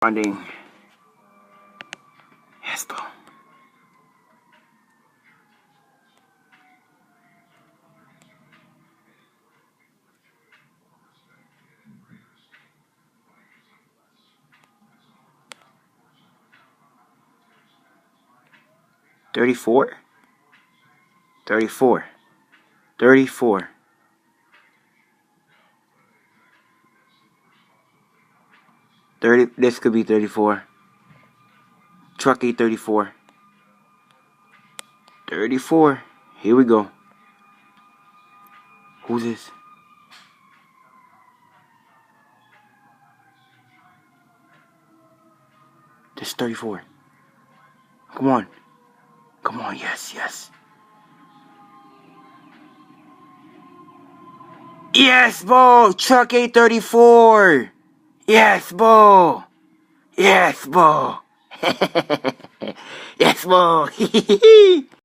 Funding. Yes, bro. $34. 34. 34. This could be 34. Truck 834. 34. Here we go. Who's this? This is 34. Come on. Come on. Yes, yes. Yes, Bo. Truck 834. Yes, Bo. Yes, Bo. Yes, Bo.